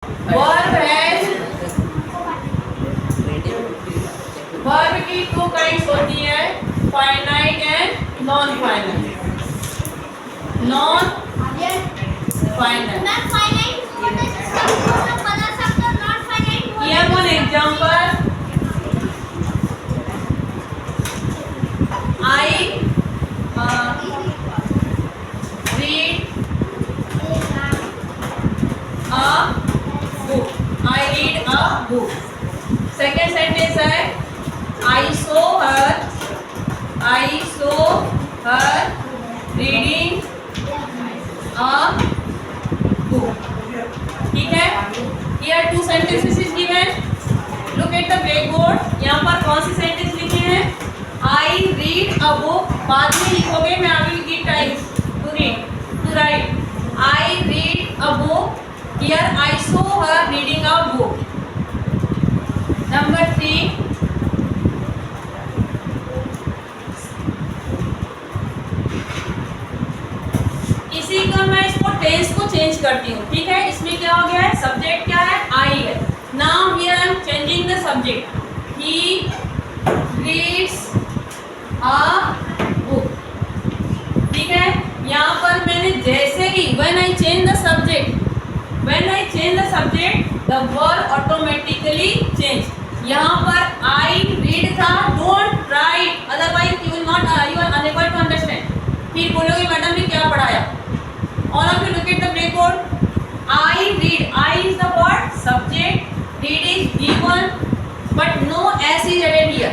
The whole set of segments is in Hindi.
वर्ब है, वर्ब की टू काइंड्स होती है, finite and non finite. Non finite, here one example, I read a book, I read a book। Second sentence है, I saw her reading a book। ठीक है, here two sentences is given, look at the blackboard। यहाँ पर कौन सी सेंटेंस लिखे हैं? I read a book, बाद में लिखोगे, मैं I will give time to read, to write। I read a book, here I saw her reading a book। Number 3, इसी का मैं इसको टेंस को चेंज करती हूँ। ठीक है, इसमें क्या हो गया है? सब्जेक्ट क्या है? आई है। Now here I am changing the subject, he reads a book. ठीक है, यहाँ पर मैंने जैसे ही when I change the subject, the verb automatically change. यहाँ पर आई रीड था, don't write, otherwise you will not, you are unable to understand. फिर बोलोगे मैडम ने क्या पढ़ाया? All of you look at the blackboard. I read, I is the word subject, read is given, but no S is added here.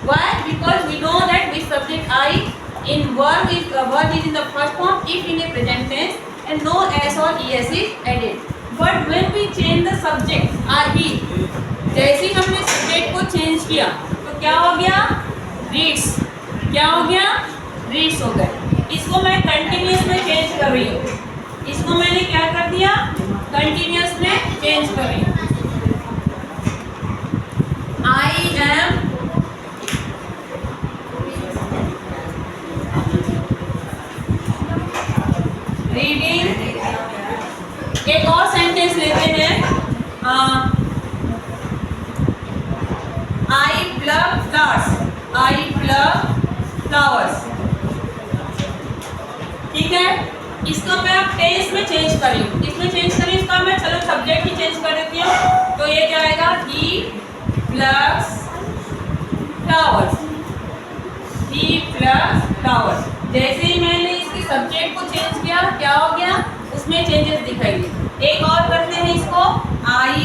Why? Because we know that this subject I in verb is in the first form if in a present tense and no s or es is added. But when we change the subject he, जैसे ही हमने subject को change किया तो क्या हो गया? Reads। क्या हो गया? Reads हो गया। इसको मैं continuous में change कर रही हूँ। इसको मैंने क्या कर दिया? Continuous में change कर रही हूँ। I am reading. एक और सेंटेंस लेते हैं, आई प्लग फ्लावर्स। ठीक है, इसको मैं अब टेंस में चेंज कर रही हूँ। इसमें चेंज करी, इसका मैं चलो सब्जेक्ट ही चेंज कर देती हूँ। तो ये क्या आएगा? ही प्लग्स फ्लावर्स। जैसे ही मैंने इसके सब्जेक्ट को चेंज किया, क्या हो गया? उसमें चेंजेस दिखाई दिए। एक और करते हैं इसको, आई,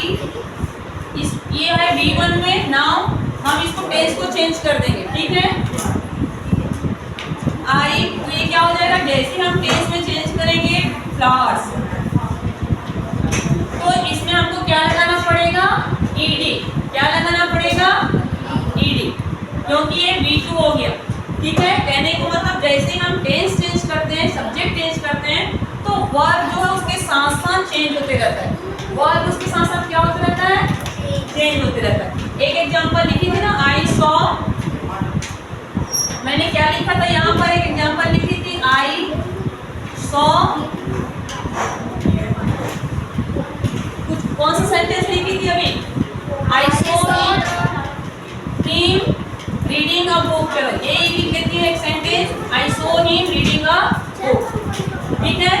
ये है V1 में। नाउ हम इसको टेंस को चेंज कर देंगे। ठीक है, आई, तो ये क्या हो जाएगा? जैसे हम टेंस में चेंज करेंगे फ्लावर्स, तो इसमें हमको क्या लगाना पड़ेगा? ईडी। क्या लगाना पड़ेगा? ईडी, क्योंकि ये V2 हो गया। ठीक है, कहने को मतलब जैसे हम टेंस चेंज करते हैं, सब्जेक्ट चेंज करते हैं, तो वर्ब जो है उसके साथ साथ चेंज होते रहता है। वर्ब उसके साथ साथ क्या होता रहता है? चेंज होते रहता है। एक एग्जांपल लिखी थी ना, आई सॉ, मैंने क्या लिखा था? यहाँ पर एक एग्जांपल लिखी थी, आई सॉ, कुछ कौन सा सेंटेंस लिखी थी अभी? आई saw him reading a book. चलो ये लिख देती है एक sentence, I saw him reading a book. ठीक है,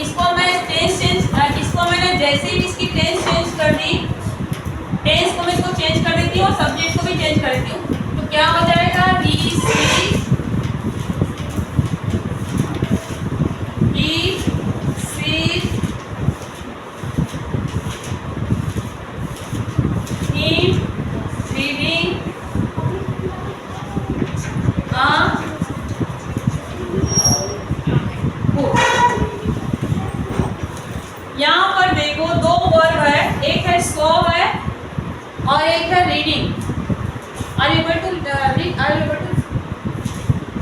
इसको मैं इसको मैंने जैसे ही इसकी टेंस चेंज कर दी, टेंस को मैं इसको चेंज कर देती हूँ और सब्जेक्ट को भी चेंज कर देती हूँ, तो क्या हो जाएगा? ही सीज हिम रीडिंग यहाँ पर देखो दो वर्ब है, एक है सॉ है और एक है reading. Are you able to read? Are you able to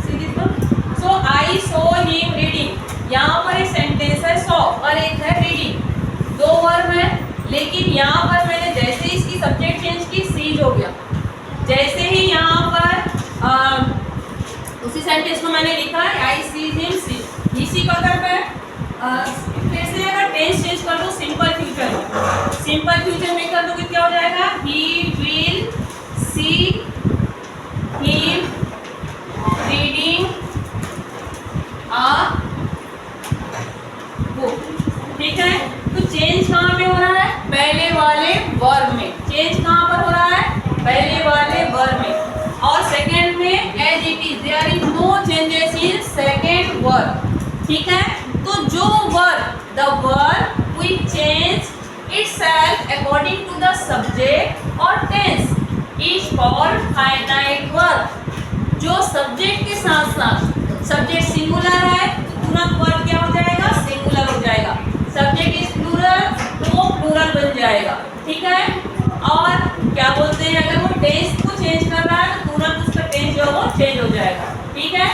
see this one? So I saw him reading, यहाँ पर एक सेंटेंस है सॉ और एक है रीडिंग। दो वर्ब है, लेकिन यहाँ पर मैंने जैसे ही इसकी सब्जेक्ट चेंज की, सीज हो गया। जैसे ही यहाँ पर उसी सेंटेंस को मैंने लिखा है, आई सीज हिम, सी, इसी का अगर मैं फिर से से अगर टेंस चेंज कर दो सिंपल फ्यूचर में, सिंपल फ्यूचर में कर दोगे क्या हो जाएगा, he will see him reading a book. ठीक है, तो चेंज कहाँ पे हो रहा है, पहले वाले वर्ब में। चेंज कहाँ पर हो रहा है, पहले वाले वर्ब में। और सेकंड में as it is, there is no changes in second verb. ठीक है, तो जो verb, the verb will change itself according to the subject और tense is called finite verb. जो सब्जेक्ट के साथ साथ, सब्जेक्ट सिंगुलर है तो तुरंत वर्ब क्या हो जाएगा, सिंगुलर हो जाएगा। सब्जेक्ट इज प्लूरल तो वो प्लूरल बन जाएगा। ठीक है, और क्या बोलते हैं, अगर वो टेंस को चेंज कर रहा है तो तुरंत उसका टेंस जो है वो चेंज हो जाएगा। ठीक है,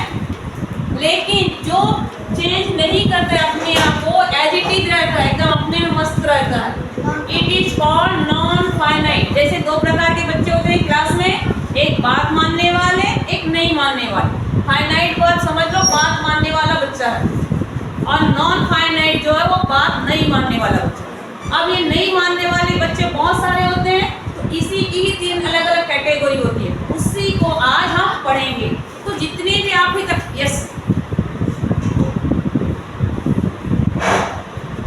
लेकिन जो चेंज नहीं करते अपने आप को, एज इट इज रहता है, एकदम अपने में मस्त रहता है, it is called non finite. जैसे दो प्रकार के बच्चे होते हैं क्लास में, एक बात मानने वाले, एक नहीं मानने वाले। फाइनाइट वर्ब समझ लो बात मानने वाला बच्चा है, और नॉन फाइनाइट जो है वो बात नहीं मानने वाला बच्चा। अब ये नहीं मानने वाले बच्चे बहुत सारे होते हैं, तो इसी की ही 3 अलग अलग कैटेगरी होती है, उसी को आज हम पढ़ेंगे। तो जितने भी आप ही तक, yes,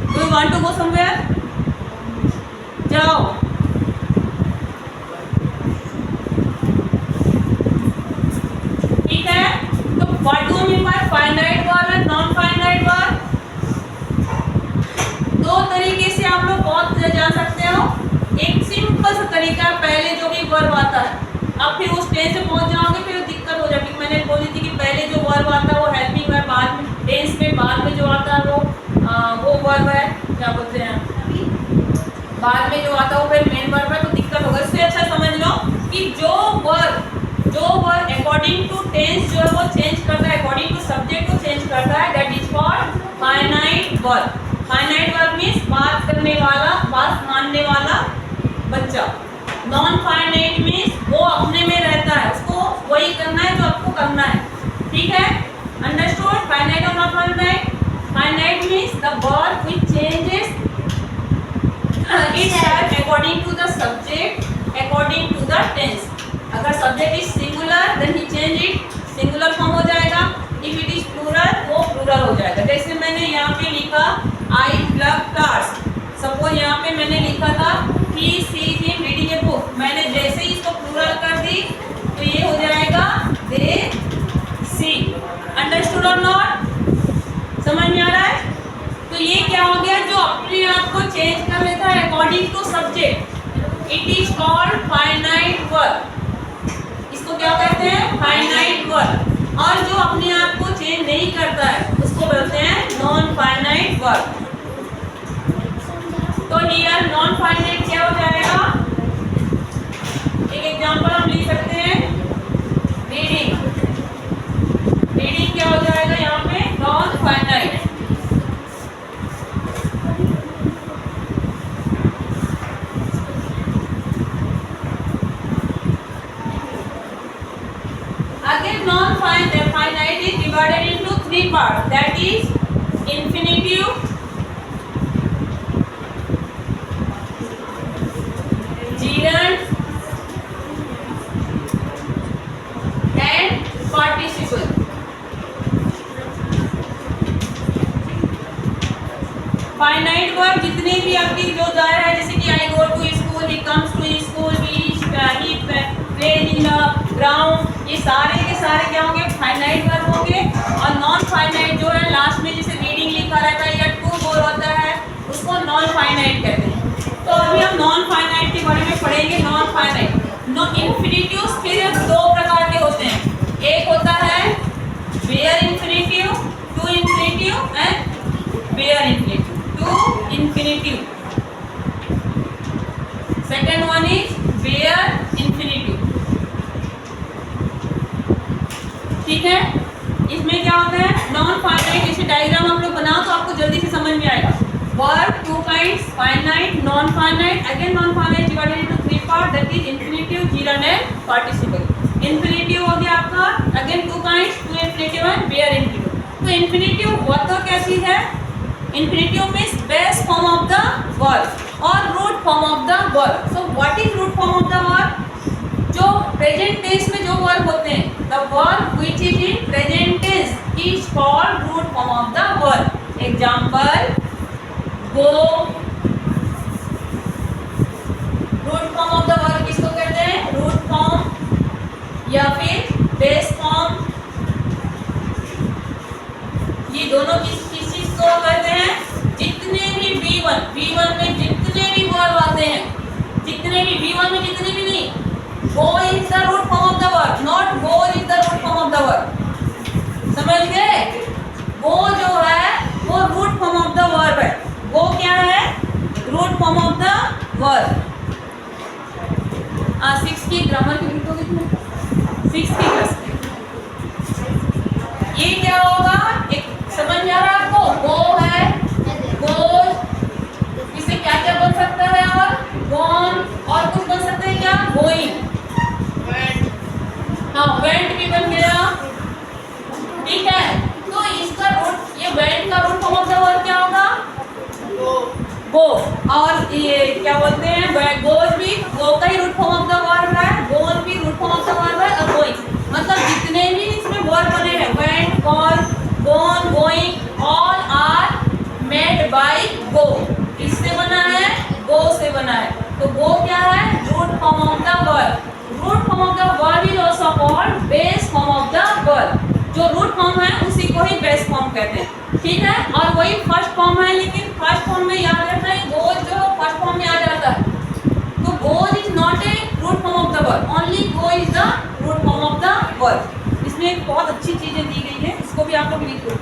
do you want to go somewhere, जाओ। ठीक है, तो what do mean by finite verb and non finite verb? दो तरीके से आप लोग बहुत जा सकते हो। एक सिंपल सा तरीका, पहले जो भी वर्ब आता है, अब फिर उस टेंस पे पहुंच जाओगे, फिर दिक्कत हो जाएगी। मैंने बोली थी कि पहले जो वर्ब आता है वो हेल्पिंग वर्ब, बाद में टेंस में बाद में जो आता है वो वर्ब है, क्या बोलते हैं, बाद में जो आता है वो फिर मेन वर्ब है, तो दिक्कत होगा। इससे अच्छा समझ लो कि जो वर्ब अकॉर्डिंग टू टेंस जो है वो चेंज करता है, अकॉर्डिंग टू सब्जेक्ट को चेंज करता है, that is called finite verb. Finite verb means बात करने वाला, बात मानने वाला बच्चा। नॉन फाइनाइट मीन्स वो अपने में रहता है, उसको वही करना है जो आपको करना है। ठीक है, अंडरस्टूड? फाइनाइट और non finite? Finite means the verb which changes itself according to the subject, according to the tense. अगर subject is singular then he change it, singular form हो जाएगा। इफ इट इज प्लूरल वो प्लूरल हो जाएगा। जैसे मैंने यहाँ पे लिखा आई लव कार्स, सपोज यहाँ पे मैंने लिखा था he sees him reading a book, मैंने जैसे ही इसको प्लूरल कर दी तो ये हो जाएगा दे सी। अंडरस्टूड और नॉट? समझ में आ रहा है? तो ये क्या हो गया, जो अपने आप को चेंज कर लेता है according to subject, it is called finite verb. इसको क्या कहते हैं, फाइनाइट वर्ब। और जो अपने आप को चेंज नहीं करता है उसको बोलते हैं नॉन फाइनाइट वर्ब। तो हियर नॉन फाइनाइट क्या हो जाएगा, एक एग्जांपल हम लिख सकते हैं, रीडिंग। रीडिंग क्या हो जाएगा यहाँ पे, non finite. Again, non-finite is divided into 3 parts. That is infinitive, gerund, and participle. Finite verb जितने भी आपकी जो जा रहा है, जैसे कि I go to school, he comes to school, he plays in the ground, ये सारे के सारे क्या होंगे, फाइनाइट वर्ब होंगे। और नॉन फाइनाइट जो है लास्ट में जैसे रीडिंग लिखा रहता है या टू बोल होता है, उसको नॉन फाइनाइट कहते हैं। तो अभी हम नॉन फाइनाइट के बारे में पढ़ेंगे। नॉन फाइनाइट नो इन्फिनिटिव्स फिर 2 प्रकार के होते हैं। एक होता है bare infinitive, to infinitive and bare infinitive, to infinitive. Second one is bare infinitive. ठीक है, इसमें क्या होता है, नॉन फाइनाइट, जैसे डायग्राम हम लोग बनाओ तो आपको जल्दी से समझ में आएगा। Verb 2 kinds, finite, non finite. Again non finite divided into 3 part, that is infinitive, gerund and participle. Infinitive हो गया आपका, again 2 kinds, to infinitive and bare infinitive. तो इन्फिनिटिव होता क्या चीज है, Infinitive means base form of the verb or root form of the verb. So what is root form of the verb? जो प्रेजेंट टेंस में जो वर्ब होते हैं, the verb which is in present tense is called root form of the verb. Example, go. root form of the verb किसको कहते हैं? root form या फिर base form. ये दोनों किस चीज को कहते हैं? जितने भी V1 में जितने भी वर्ब आते हैं, जितने भी V1 में जितने भी नहीं, go is the root form of the verb, not go is the root form of the verb. समझ गए? go जो है वो root form of the verb है. go क्या है? root form of the verb. 6 की ग्रामर की लिखो कितने? 6 की क्लास. ये क्या होगा? एक समझ में आ रहा है आपको? go है, goes, इसे क्या क्या बन सकता है? और gone, और कुछ बन सकते हैं क्या? going. हाँ, went भी बन गया. ठीक है, तो इसका रूट, ये went का root form of the verb क्या होगा? go. और ये क्या बोलते हैं? goes भी go का ही root form of the verb है, gone भी root form of the verb है, और going. मतलब जितने भी इसमें वर्ब बने हैं, went, gone, going, all are made by go. इससे बना है, go से बना है. तो go क्या है? Root form of the verb. Root form of the verb is also called base form of the verb. जो रूट फॉर्म है उसी को ही बेस फॉर्म कहते हैं. ठीक है, और वही फर्स्ट फॉर्म है, लेकिन फर्स्ट फॉर्म में याद रखना है गो जो फर्स्ट फॉर्म में आ जाता है. तो go is not a root form of the verb, only go is the root form of the verb. इसमें एक बहुत अच्छी चीजें दी गई है, इसको भी आप लोग लिख लो.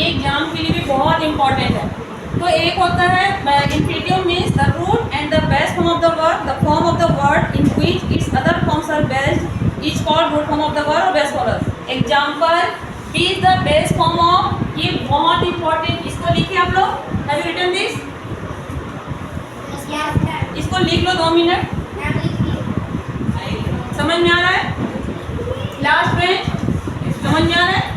एग्जाम के लिए भी बहुत इंपॉर्टेंट है. तो एक होता है infinitive means the root and the base form of the verb, the form of the word in which its other forms are based is called root form of the verb और base form. Example, be is the base form of. ये बहुत इंपॉर्टेंट, इसको लिखिए आप लोग. Have you written this? इसको लिख लो 2 मिनट. समझ में आ रहा है? लास्ट में समझ में आ रहा है?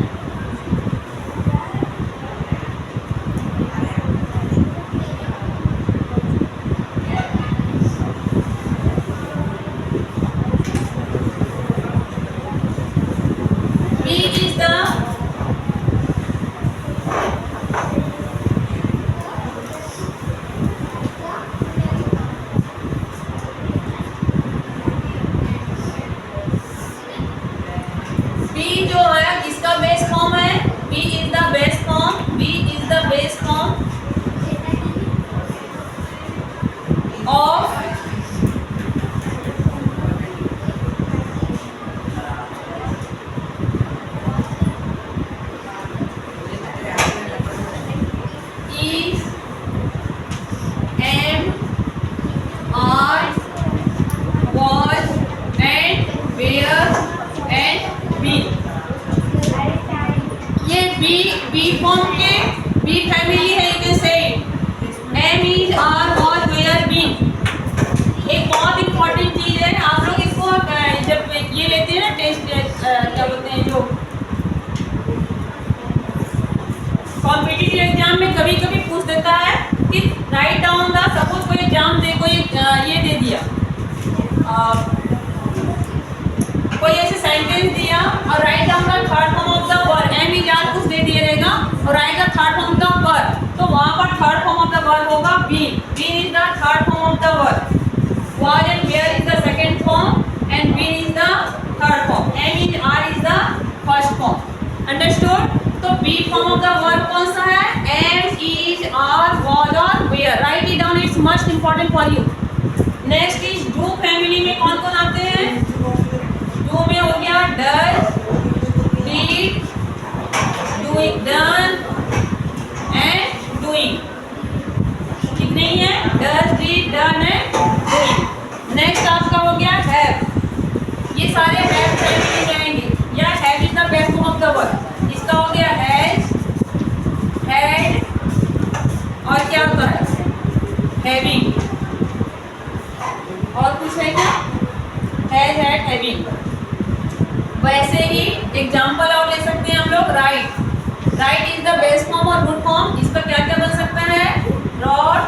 बी फॉर्म के बी फैमिली है, you can say am is are was were be. एक बहुत इंपॉर्टेंट चीज है, आप लोग इसको जब ये लेते हैं ना टेस्ट, क्या बोलते हैं, जो कॉम्पिटिटिव एग्जाम में कभी कभी पूछ देता है कि राइट डाउन द, सपोज कोई एग्जाम दे, कोई ये दे दिया, कोई ऐसे सेंटेंस दिया और write down the third form of the verb, am is are कुछ दे दिया रहेगा और write the third form of the verb, तो वहां पर third form of the verb होगा been. Been is the third form of the verb. was and where is the second form and been is the third form. am is are is the first form. Understood? तो be form of the verb कौन सा है? am is are was or where. Write it down, it's much important for you. Next is do family में कौन कौन आते हैं? do में हो गया does, did, doing, done and doing. ठीक नहीं है? does, did, done and doing. Next आपका हो गया हैव. ये सारे हैव फैमिली में आएंगे, या द वर्ड। इसका हो गया हैज, हैड, और क्या होता है हैविंग, और कुछ है क्या, हैज, हैड, हैविंग। वैसे ही एग्जाम्पल और ले सकते हैं हम लोग। Right, right is the best form और गुड फॉर्म। इसका क्या क्या बन सकता है, wrote,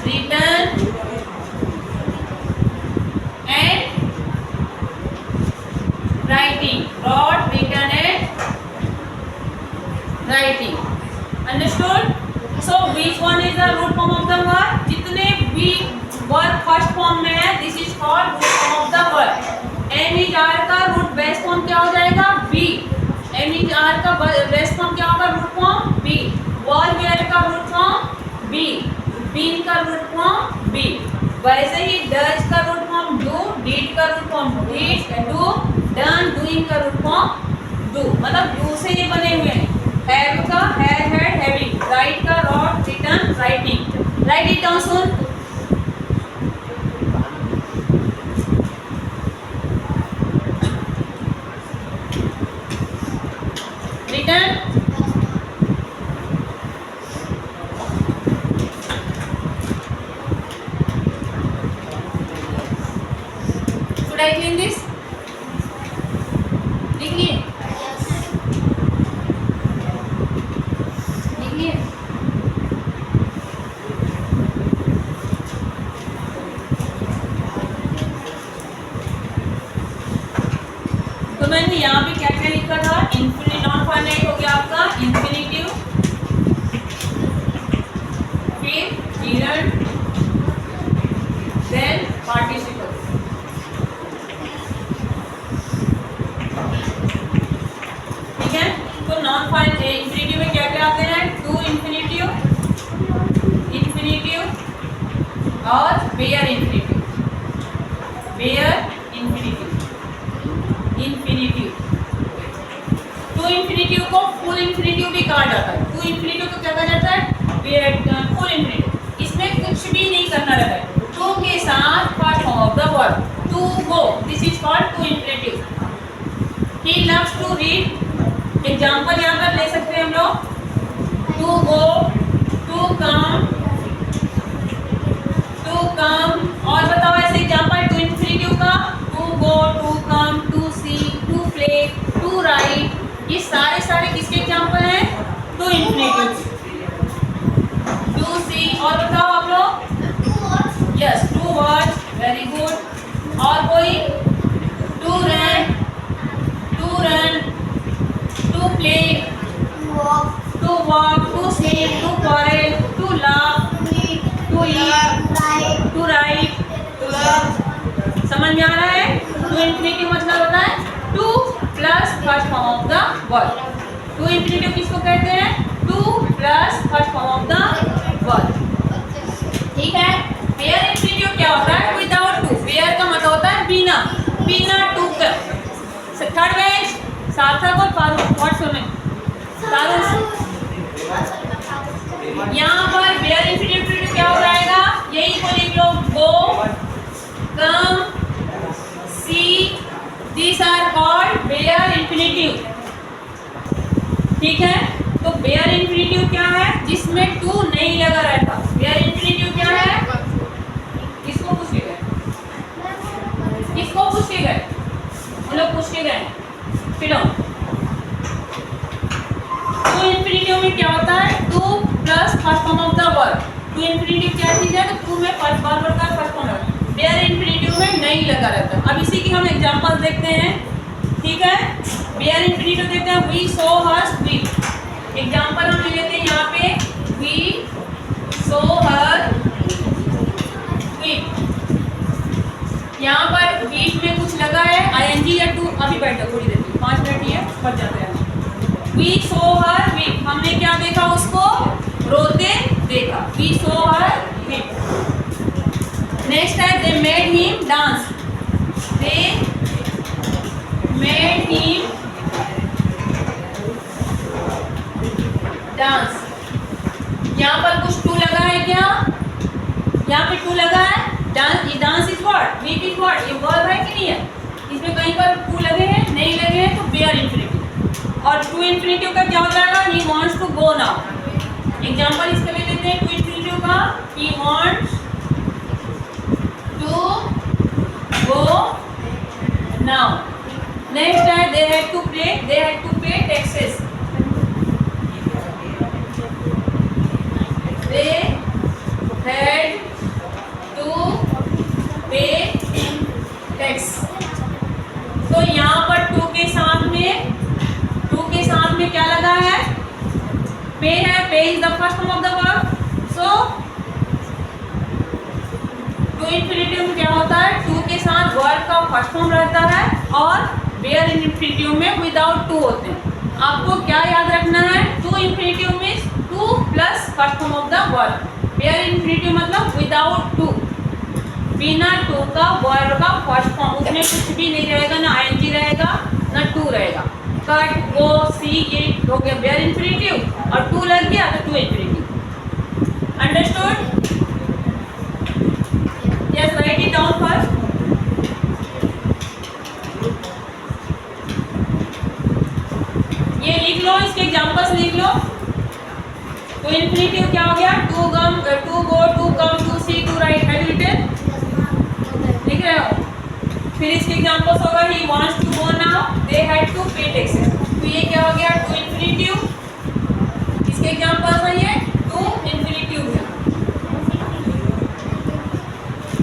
written and writing, wrote, written and writing. Understood? So which one is the root form of the word? जितने भी वर्ड फर्स्ट फॉर्म में है this is called root form of the word. Am is are का रूट बेस फॉर्म क्या हो जाएगा, बी। एम इज आर का बेस फॉर्म क्या होगा, root form be. Was were का रूट फॉर्म बी। बीन का रूट फॉर्म बी। वैसे ही डज का रूट फॉर्म डू, डिड का root form did, do, done, doing का रूट फॉर्म डू। मतलब डू से ये बने हुए हैं। हैव का हैड, हैड, हैविंग। राइट का wrote, written, writing. Write it down सुन। Written, should I clean this? लिख लिए? लिख लिए? तो मैंने यहाँ पे क्या क्या लिखा था, इन्फिनिट, नॉन फाइनाइट हो गया आपका इन्फिनिटिव, फिर जीरंड, देन पार्टिसिपल। ठीक है, तो नॉन फाइनाइट इन्फिनिटिव में क्या क्या आते हैं, टू इन्फिनिटिव, इन्फिनिटिव और bare infinitive, bare infinitive, infinitive. To infinitive को फुल इन्फिनिटिव भी कहा जाता है। टू इन्फिनिटिव को क्या कहा जाता है, फुल इन्फिनिटिव। इसमें कुछ भी नहीं करना रहता है। टू के साथ first form of the word to go, this is called to infinitive. He loves to read. Example यहाँ पर ले सकते हैं हम लोग, to go, to come, to come. और बताओ ऐसे एग्जाम्पल टू इन्फिनिटिव का, to go, to come, to see, to play, to write. ये सारे किसके एग्जाम्पल हैं, टू इन्फिनिटिव। टू सी, और बताओ आप लोग, yes, to watch, very good. और कोई, to run, to play, to walk, to sleep, to quarrel, to laugh, to eat, to write, to love. समझ में आ रहा है? टू इन्फिनिटिव मतलब होता है to plus first form of the word. To infinitive किसको कहते हैं, to plus first form of the word. ठीक है, वेयर इन्फिनिटिव क्या होता है, विदाउट टू। वेयर का मतलब होता है बिना, बिना टू का। थर्ड बेंच सार्थक और फारूक, व्हाट सुने यहाँ पर वेयर इन्फिनिटिव क्या हो जाएगा, यही को लिख लो, go, come, see, this are called where infinitive. ठीक है, तो वेयर इन्फिनिटिव क्या है, जिसमें टू नहीं लगा रहता। वेयर इन्फिनिटिव क्या है, किसको पूछ के गए, किसको पूछ के गए, हम लोग पूछ के गए। फिर टू इन्फिनिटिव में क्या होता है, to plus first form of the word. To infinitive क्या चीज है, तो टू में फर्स्ट वर्ड का फर्स्ट फॉर्म है। वेयर इन्फिनिटिव में नहीं लगा रहता। अब इसी की हम एग्जांपल देखते हैं। ठीक है, वेयर इन्फिनिटिव देखते हैं, we saw her sweet. Example हम ले लेते हैं यहाँ पे, वी सो हर स्वीट। यहाँ पर वीट में कुछ लगा है, आईएनजी या टू। अभी बैठ जाओ थोड़ी देर, 5 मिनट ही है, बच जाते हैं। वी सो हर वीट, हमने क्या देखा, उसको रोते देखा। We saw her weep. Next है, they made him dance. They made him dance. यहाँ पर कुछ टू लगा है क्या, यहाँ पे टू लगा है। Dance, dance is what, wheat is what, ये वर्ब है कि नहीं है, इसमें कहीं पर टू लगे हैं, नहीं लगे हैं, तो वेयर इन्फिनिटिव। और टू इन्फिनेटिव का क्या हो जाएगा? He wants to go now. Example इसके लिए लेते हैं टू इन्फिनेटिव का, he wants to go now. Next है they had to pay taxes. They had to pay tax. तो यहाँ पर टू के साथ में क्या लगा है? पे है। Pay is the first form of the verb. So to infinitive में क्या होता है? टू के साथ वर्ब का फर्स्ट फॉर्म रहता है और वेयर इन इन्फिनेटिव में विदाउट टू होते हैं। आपको क्या याद रखना है? टू इन्फिनेटिव में to plus first form of the verb. Bare in infinitive मतलब विदाउट टू, बिना टू का वर्ब का फर्स्ट फॉर्म, उसमें कुछ भी नहीं रहेगा, ना आईएनजी रहेगा ना टू रहेगा। कट, गो, सी, ये हो गया वेयर इन्फिनेटिव और टू लग गया तो to infinitive. Understood? Yes, write it down first. ये लिख लो, इसके एग्जांपल्स लिख लो। तो इन्फिनेटिव क्या हो गया? To come, to go, to come, to see, to write. Have you written? लिख रहे हो? फिर इसके एग्जांपल्स होगा he wants to go now, they had to pay taxes. तो ये क्या हो गया? To infinitive. इसके एग्जांपल्स है ये टू इन्फिनेटिव है।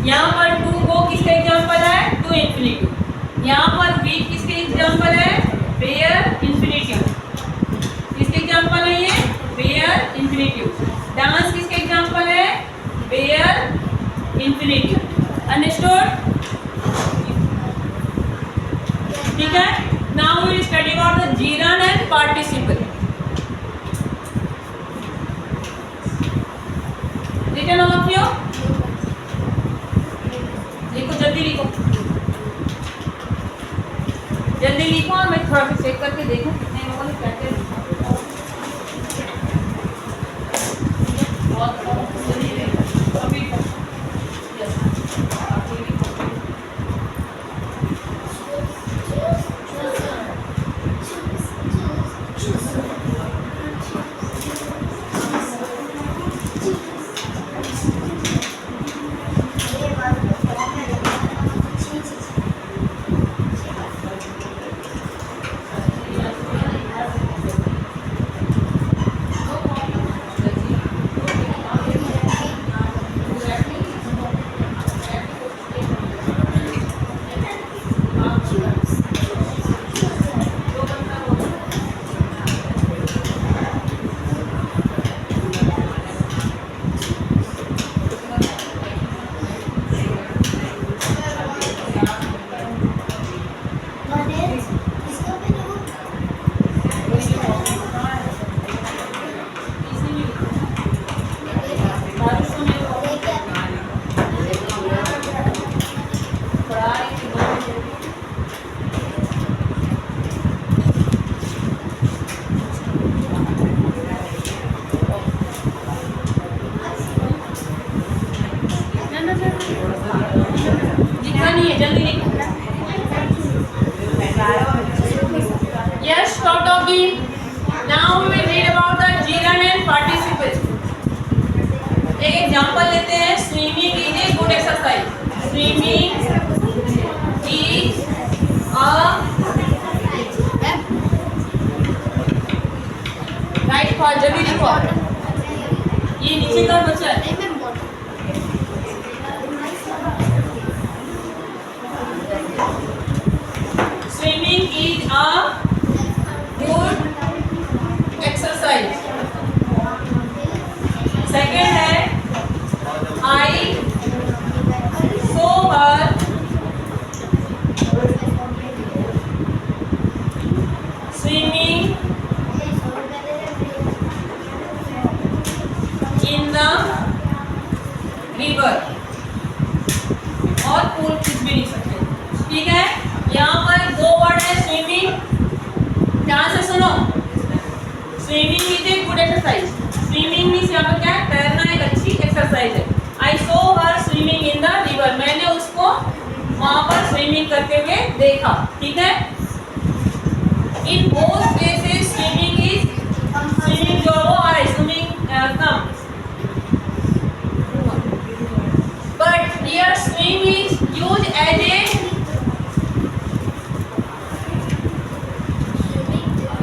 यहाँ पर टू गो किसका एग्जांपल है? To infinitive. यहाँ पर वी किसके एग्जांपल है? Bare infinitive. किसके एग्जांपल है ये? Bare infinitive. डांस किसके एग्जांपल है? Bare infinitive. अंडरस्टूड? ठीक है। Now we will study about the gerund and participle. Written all of you? लिखो, जल्दी लिखो, जल्दी लिखो। और मैं थोड़ा सा चेक करके देखूं कितने लोगों ने क्या क्या लिखा। अभी लिखा नहीं है, जल्दी लिखो। Yes, stop talking. Now we will read about the gerund and participle. एक एग्जांपल लेते हैं। Swimming is a good exercise. Swimming is right for, जल्दी लिखो। ये नीचे का बच्चा है। Swimming is a good exercise. Second है I saw her swimming in the river। और पूल कुछ भी नहीं सकते, ठीक है। यहाँ पर दो वर्ड है स्विमिंग, ध्यान से सुनो। Swimming is a good exercise. Swimming means यहाँ पर क्या है? तैरना एक अच्छी एक्सरसाइज है। आई सो हर स्विमिंग इन द रिवर, मैंने उसको वहाँ पर स्विमिंग करते हुए देखा, ठीक है। In both cases, swimming जो वो है, swimming comes. But here swim is used as a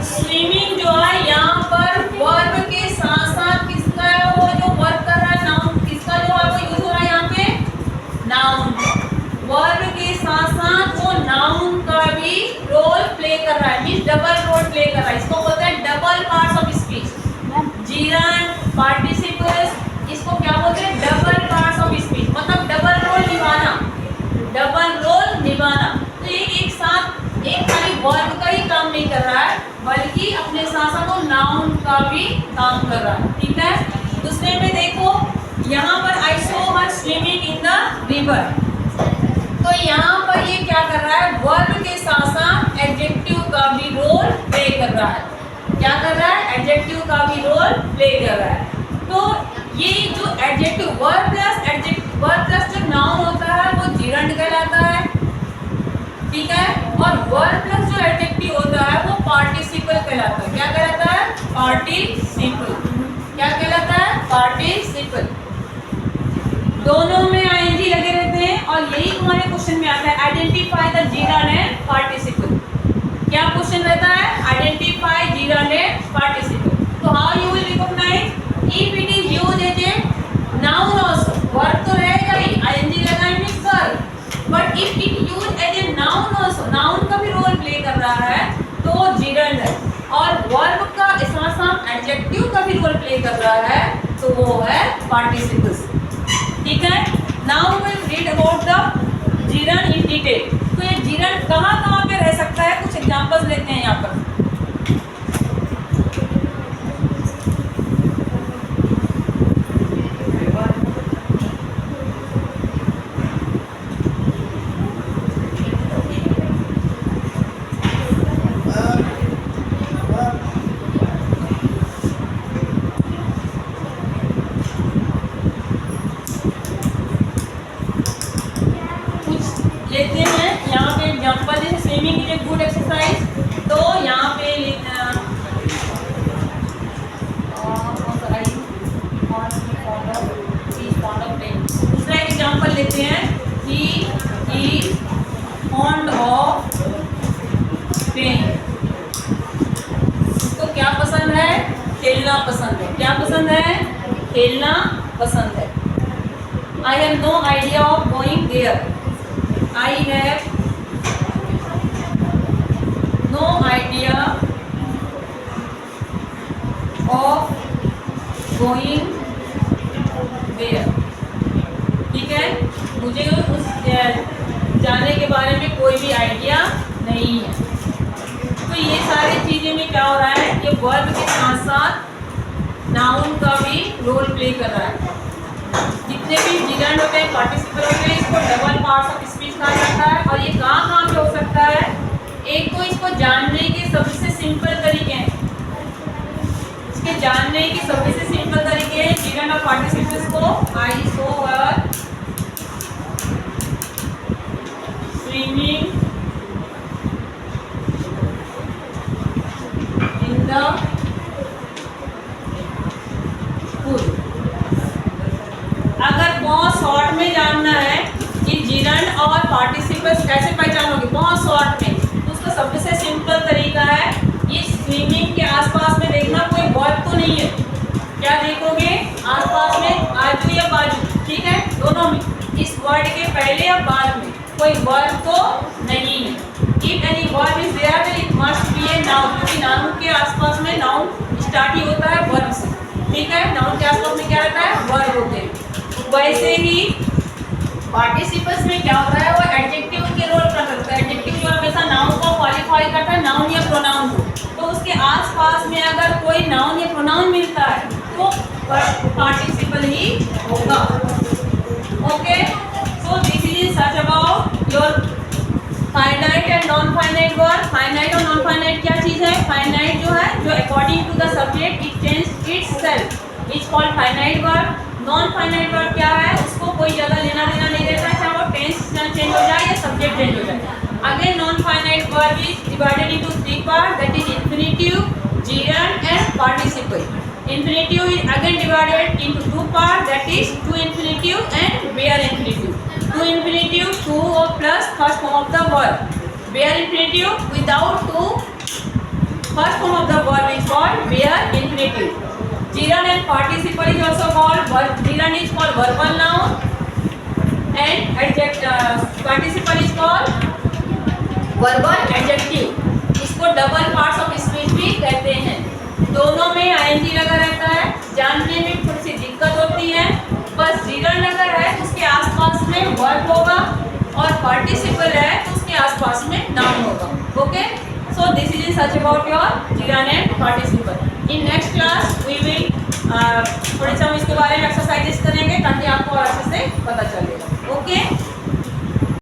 swimming जो है यहाँ पर वर्ब के साथ साथ किसका है, वो जो वर्ब कर रहा है नाउन, किसका जो है वो यूज हो रहा है यहाँ पे, नाउन का। वर्ब के साथ साथ वो नाउन का भी रोल प्ले कर रहा है, मींस डबल रोल प्ले कर रहा है। इसको बोलते हैं double parts of speech. Gerund, participles, इसको क्या बोलते हैं, डबल पार्ट्स ऑफ स्पीच, मतलब डबल रोल निभाना, डबल रोल निभाना। तो ये एक साथ एक खाली वर्ब का ही काम नहीं कर रहा है, बल्कि अपने साथ साथ वो नाउन का भी काम कर रहा है। ठीक है, दूसरे में देखो यहाँ पर आई सो हर स्विमिंग इन द रिवर, तो यहाँ पर ये क्या कर रहा है, वर्ब के साथ साथ एडजेक्टिव का भी रोल प्ले कर रहा है। क्या कर रहा है, एडजेक्टिव का भी रोल प्ले कर रहा है। तो ये जो एडजेक्टिव वर्ब प्लस जो नाउन होता है वो जीरंड कहलाता है। ठीक है, और वर्ब प्लस जो एडजेक्टिव होता है वो पार्टिसिपल कहलाता है। क्या कहलाता है, पार्टिसिपल। क्या कहलाता है, पार्टिसिपल। दोनों में आईएनजी लगे रहते हैं और यही हमारे क्वेश्चन में आता है, identify the gerund and participle. क्या क्वेश्चन रहता है, आइडेंटिफाई जीरंड एंड पार्टिसिपल। तो how you will recognise if it is used as a noun also, verb तो रहेगा ही, आईएनजी लगाए means verb, but if it used as a noun also, noun का भी रोल प्ले कर रहा है तो वो जीरंड है, और वर्ब का साथ साथ एडजेक्टिव का भी रोल प्ले कर रहा है तो वो है पार्टिसिपल्स। ठीक है, now we will read about the gerund in detail. तो ये जीरंड कहाँ कहाँ पे रह सकता है, कुछ एग्जांपल्स लेते हैं यहाँ पर। लेते हैं यहाँ पे एग्जांपल, जैसे swimming is a good exercise, तो यहाँ पे दूसरा एग्जांपल लेते हैं, he is fond of playing. इसको क्या पसंद है, खेलना पसंद है। क्या पसंद है, खेलना पसंद है। I have no idea of going there, I have no idea of going there। ठीक है, मुझे उस जाने के बारे में कोई भी आइडिया नहीं है। तो ये सारी चीज़ें में क्या हो रहा है, ये वर्ब के साथ साथ नाउन का भी रोल प्ले कर रहा है। जितने भी जीरंड होते हैं, पार्टिसिपल होते हैं, इसको डबल पार्ट्स ऑफ स्पीच कहा जाता है। और ये कहाँ पे हो सकता है, एक तो इसको जानने के सबसे सिंपल तरीके हैं, इसके जानने के सबसे सिंपल तरीके हैं जीरंड और पार्टिसिपल्स को। आई सो हर स्विमिंग इन द पूल। अगर बहुत शॉर्ट में जानना है कि जीरंड और पार्टिसिपल्स कैसे पहचानोगे बहुत शॉर्ट में, तो उसका सबसे सिंपल तरीका है, इस स्विमिंग के आसपास में देखना कोई वर्ब तो नहीं है। क्या देखोगे, आसपास में आजू या बाजू, ठीक है, दोनों में, इस वर्ड के पहले या बाद में कोई वर्ब तो नहीं है। If any verb is there then it must be a noun, क्योंकि नाउन के आसपास में नाउन स्टार्ट ही होता है वर्ब से। ठीक है, नाउन के आसपास में क्या रहता है, वर्ब होते हैं। वैसे ही पार्टिसिपल्स में क्या होता है, वो एडजेक्टिव के रोल कर सकता है। एडजेक्टिव जो हमेशा नाउन को क्वालिफाई करता है, नाउन या प्रोनाउन को। तो उसके आसपास में अगर कोई नाउन या प्रोनाउन मिलता है तो पार्टिसिपल ही होगा। Okay, so this is such about your finite and non finite verb. Finite और नॉन फाइनाइट क्या चीज़ है, फाइनाइट जो है, जो according to the subject it change itself, is called finite verb. Non finite verb क्या है, उसको कोई जगह लेना देना नहीं रहता है, चाहे वो टेंस चेंज हो जाए या सब्जेक्ट चेंज हो जाए। Again, non-finite verb is divided into three parts, that is infinitive, gerund and participle. Infinitive is again divided into two parts, that is to infinitive and bare infinitive. To infinitive, to or plus first form of the verb. Bare infinitive without to, first form of the verb is called bare infinitive. Gerund and participle is also called gerund is called verbal noun and participle is called verbal adjective. इसको डबल पार्ट्स ऑफ स्पीच भी कहते हैं. दोनों में आईएनजी लगा रहता है. जानने में थोड़ी सी दिक्कत होती है. बस gerund अगर है तो उसके आसपास में वर्ब होगा और पार्टिसिपल है तो उसके आसपास में नाउन होगा. Okay, so this is in such about your gerund and participle. In next class we will थोड़ी सा हम इसके बारे में एक्सरसाइजेस करेंगे ताकि आपको और अच्छे से पता चलेगा. ओके.